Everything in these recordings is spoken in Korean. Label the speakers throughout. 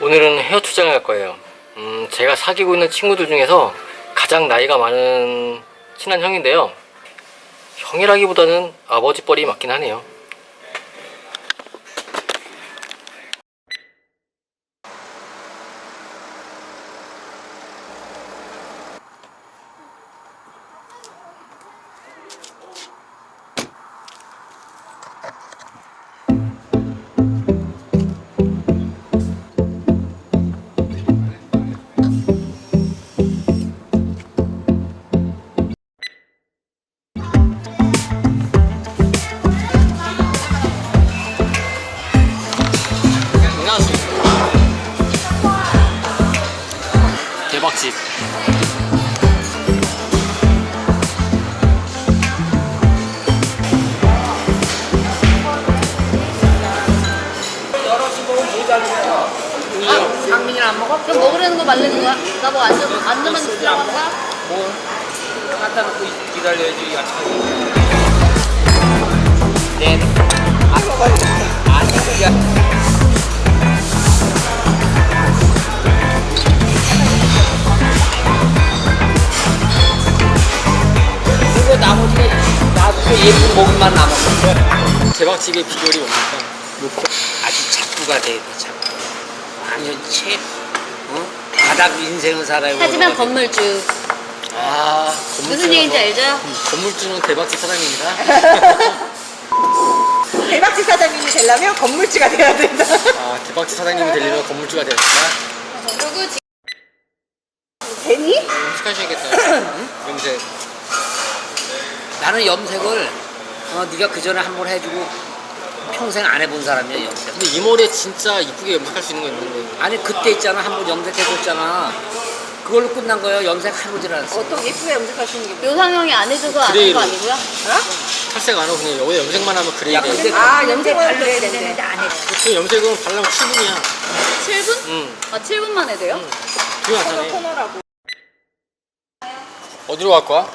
Speaker 1: 오늘은 헤어 투자를 할 거예요. 제가 사귀고 있는 친구들 중에서 가장 나이가 많은 친한 형인데요. 형이라기보다는 아버지 뻘이 맞긴 하네요. 대박집.
Speaker 2: 강민이는 안 먹어? 그럼 먹으려는 거 말리는 거야? 나뭐 앉으면 들어가는 거야?
Speaker 3: 뭐 갖다 놓고 기다려야지 야채. 네. 아니 그리고 나머지는 놔두고 예쁜 몸만 남았어.
Speaker 1: 대박집의 비결이 뭡니까?
Speaker 3: 아주 작부가 돼야 돼. 작부. 완전 바닥 인생을 살아요.
Speaker 2: 하지만 건물주.
Speaker 1: 아,
Speaker 2: 무슨 얘기인지 알죠?
Speaker 1: 건물주는 대박집 사장님이다.
Speaker 4: 대박집 사장님이 되려면 건물주가 돼야 된다.
Speaker 1: 아, 대박집 사장님이 되려면 건물주가 되었다.
Speaker 2: 그리고 지금
Speaker 4: 되니?
Speaker 1: 염색하셔야겠다. 염색.
Speaker 3: 나는 염색을 네가 그 전에 한 번 해주고 평생 안 해본 사람이야 염색.
Speaker 1: 근데 이 머리에 진짜 이쁘게 염색할 수 있는 거 있는데.
Speaker 3: 아니 그때 있잖아 한 번 염색해줬잖아. 그걸로 끝난 거예요. 염색 하루 지났어.
Speaker 4: 어떤 예쁘게 염색하시는 게
Speaker 2: 묘상형이 안 해줘서 안 한
Speaker 1: 그레이로.
Speaker 2: 거 아니고요?
Speaker 1: 탈색 안 하고 그냥 여기 염색만 하면 그레이
Speaker 3: 야,
Speaker 1: 돼.
Speaker 3: 근데
Speaker 4: 아, 염색을 그래야 되는데 안 해.
Speaker 1: 지금 염색은 바르면 7분이야.
Speaker 2: 7분?
Speaker 1: 응.
Speaker 2: 아 7분만 해도 돼요?
Speaker 1: 그게 많잖아요.
Speaker 4: 코너라고.
Speaker 1: 어디로 갈 거야?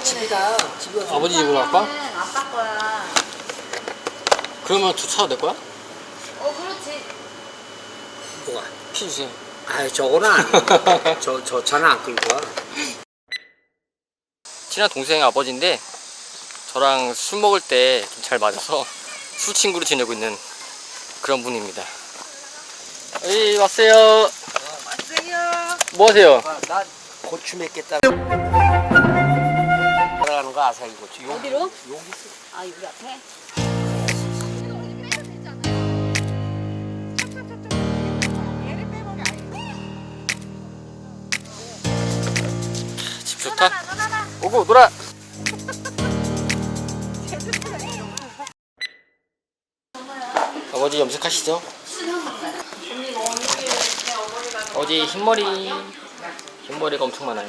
Speaker 3: 집이다. 집이 어디?
Speaker 1: 아버지 집으로 갈 거야?
Speaker 2: 아빠 거야.
Speaker 1: 그러면 주차도 될 거야?
Speaker 2: 그렇지.
Speaker 3: 뭐가?
Speaker 1: 피 주세요.
Speaker 3: 아이 저거는 안 돼. 저 차는 안 끌고 와.
Speaker 1: 친한 동생 아버지인데 저랑 술 먹을 때 좀 잘 맞아서 술 친구로 지내고 있는 그런 분입니다. 에이, 왔어요.
Speaker 4: 왔어요.
Speaker 1: 뭐 하세요?
Speaker 3: 나 고추 맺겠다. 들어가는 거 아사히 고추.
Speaker 2: 어디로?
Speaker 3: 여기 있어.
Speaker 2: 아 여기 앞에?
Speaker 1: 집 좋다. 오고 놀아. 아버지 염색하시죠? 아버지 흰머리가 엄청 많아요.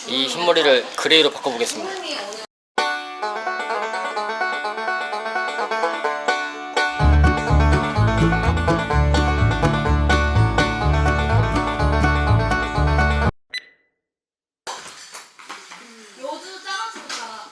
Speaker 1: 이 흰머리를 그레이로 바꿔보겠습니다.
Speaker 2: 요즘 짜증나.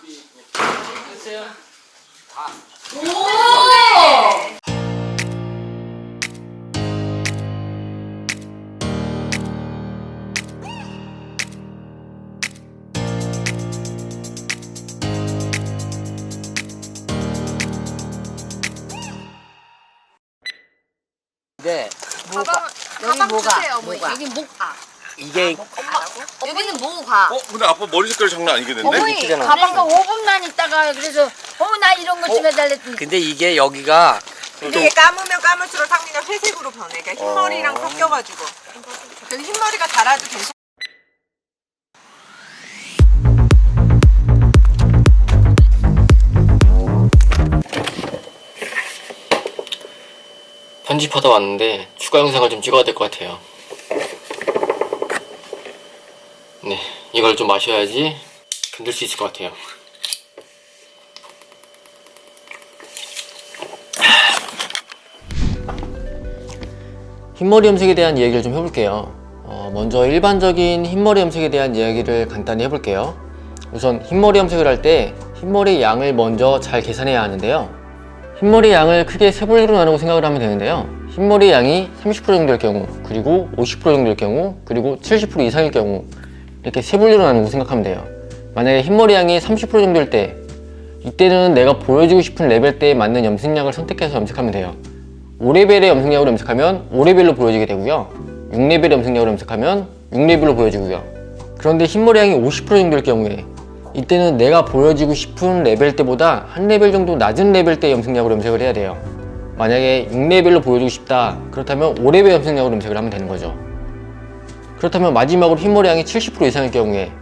Speaker 3: 네.
Speaker 4: 여기 뭐가?
Speaker 2: 여기 목아.
Speaker 3: 이게
Speaker 2: 여기는 목아.
Speaker 5: 근데 아빠 머리 색깔 장난 아니겠는데?
Speaker 2: 어머니
Speaker 1: 이쁘잖아.
Speaker 2: 가방가 5분만 있다가 그래서 나 이런 거 좀 해달랬더니
Speaker 3: 근데 이게 여기가
Speaker 4: 근데 이게 감으면 감을수록 상미가 회색으로 변해. 그러니까 흰머리랑 섞여가지고. 그래서 흰머리가 달아도 괜찮아.
Speaker 1: 편집하다 왔는데 추가 영상을 좀 찍어야 될 것 같아요. 네, 이걸 좀 마셔야지 견딜 수 있을 것 같아요. 흰머리 염색에 대한 이야기를 좀 해볼게요. 먼저 일반적인 흰머리 염색에 대한 이야기를 간단히 해볼게요. 우선 흰머리 염색을 할 때 흰머리 양을 먼저 잘 계산해야 하는데요. 흰머리 양을 크게 세 분류로 나누고 생각을 하면 되는데요. 흰머리 양이 30% 정도일 경우, 그리고 50% 정도일 경우, 그리고 70% 이상일 경우, 이렇게 세 분류로 나누고 생각하면 돼요. 만약에 흰머리 양이 30% 정도일 때, 이때는 내가 보여주고 싶은 레벨대에 맞는 염색약을 선택해서 염색하면 돼요. 5레벨의 염색약으로 염색하면 5레벨로 보여지게 되고요. 6레벨의 염색약으로 염색하면 6레벨로 보여지고요. 그런데 흰머리 양이 50% 정도일 경우에 이때는 내가 보여지고 싶은 레벨대보다 한 레벨 정도 낮은 레벨대 염색약으로 염색을 해야 돼요. 만약에 6레벨로 보여주고 싶다, 그렇다면 5레벨 염색약으로 염색을 하면 되는 거죠. 그렇다면 마지막으로 흰머리 양이 70% 이상일 경우에,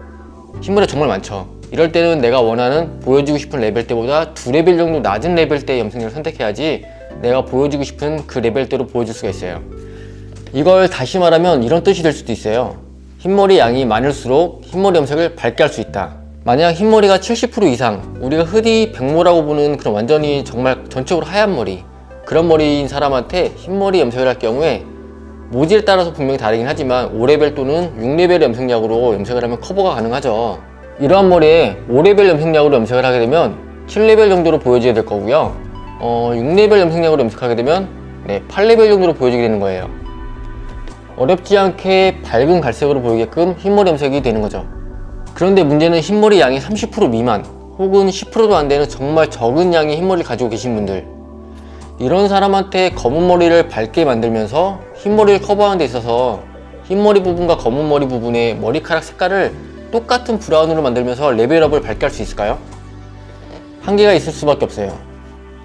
Speaker 1: 흰머리가 정말 많죠. 이럴 때는 내가 원하는 보여주고 싶은 레벨대보다 2레벨 정도 낮은 레벨대의 염색약을 선택해야지 내가 보여주고 싶은 그 레벨대로 보여줄 수가 있어요. 이걸 다시 말하면 이런 뜻이 될 수도 있어요. 흰머리 양이 많을수록 흰머리 염색을 밝게 할 수 있다. 만약 흰머리가 70% 이상, 우리가 흔히 백모라고 보는 그런 완전히 정말 전적으로 하얀 머리, 그런 머리인 사람한테 흰머리 염색을 할 경우에 모질에 따라서 분명히 다르긴 하지만 5레벨 또는 6레벨 염색약으로 염색을 하면 커버가 가능하죠. 이러한 머리에 5레벨 염색약으로 염색을 하게 되면 7레벨 정도로 보여지게 될 거고요. 6레벨 염색약으로 염색하게 되면 8레벨 정도로 보여지게 되는 거예요. 어렵지 않게 밝은 갈색으로 보이게끔 흰머리 염색이 되는 거죠. 그런데 문제는 흰머리 양이 30% 미만 혹은 10%도 안 되는 정말 적은 양의 흰머리를 가지고 계신 분들, 이런 사람한테 검은 머리를 밝게 만들면서 흰머리를 커버하는 데 있어서 흰머리 부분과 검은 머리 부분의 머리카락 색깔을 똑같은 브라운으로 만들면서 레벨업을 밝게 할 수 있을까요? 한계가 있을 수밖에 없어요.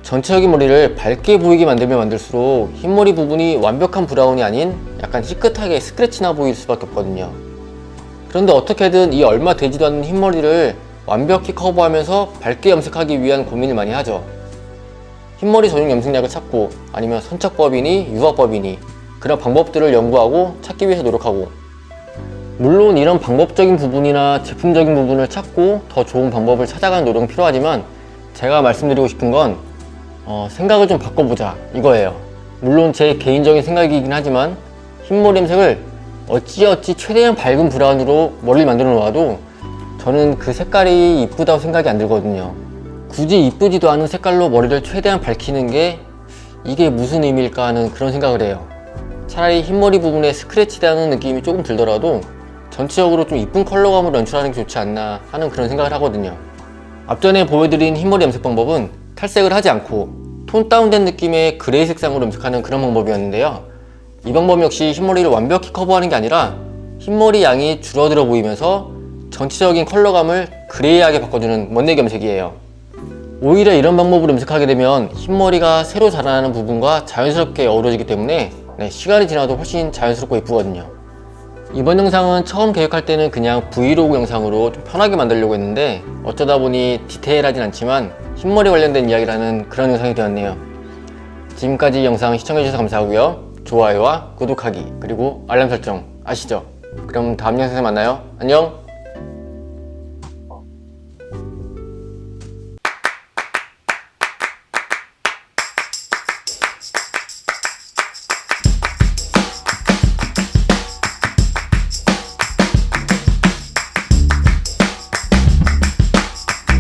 Speaker 1: 전체적인 머리를 밝게 보이게 만들면 만들수록 흰머리 부분이 완벽한 브라운이 아닌 약간 희끗하게 스크래치나 보일 수밖에 없거든요. 그런데 어떻게든 이 얼마 되지도 않는 흰머리를 완벽히 커버하면서 밝게 염색하기 위한 고민을 많이 하죠. 흰머리 전용 염색약을 찾고, 아니면 선착법이니 유학법이니 그런 방법들을 연구하고 찾기 위해서 노력하고, 물론 이런 방법적인 부분이나 제품적인 부분을 찾고 더 좋은 방법을 찾아가는 노력은 필요하지만, 제가 말씀드리고 싶은 건 생각을 좀 바꿔보자 이거예요. 물론 제 개인적인 생각이긴 하지만 흰머리 염색을 어찌어찌 최대한 밝은 브라운으로 머리를 만들어 놓아도 저는 그 색깔이 이쁘다고 생각이 안 들거든요. 굳이 이쁘지도 않은 색깔로 머리를 최대한 밝히는 게 이게 무슨 의미일까 하는 그런 생각을 해요. 차라리 흰머리 부분에 스크래치되는 느낌이 조금 들더라도 전체적으로 좀 이쁜 컬러감으로 연출하는 게 좋지 않나 하는 그런 생각을 하거든요. 앞전에 보여드린 흰머리 염색 방법은 탈색을 하지 않고 톤 다운된 느낌의 그레이 색상으로 염색하는 그런 방법이었는데요. 이 방법 역시 흰머리를 완벽히 커버하는 게 아니라 흰머리 양이 줄어들어 보이면서 전체적인 컬러감을 그레이하게 바꿔주는 멋내기 염색이에요. 오히려 이런 방법으로 염색하게 되면 흰머리가 새로 자라나는 부분과 자연스럽게 어우러지기 때문에 시간이 지나도 훨씬 자연스럽고 예쁘거든요. 이번 영상은 처음 계획할 때는 그냥 브이로그 영상으로 좀 편하게 만들려고 했는데 어쩌다 보니 디테일하진 않지만 흰머리 관련된 이야기를 하는 그런 영상이 되었네요. 지금까지 영상 시청해주셔서 감사하고요. 좋아요와 구독하기, 그리고 알람 설정 아시죠? 그럼 다음 영상에서 만나요. 안녕!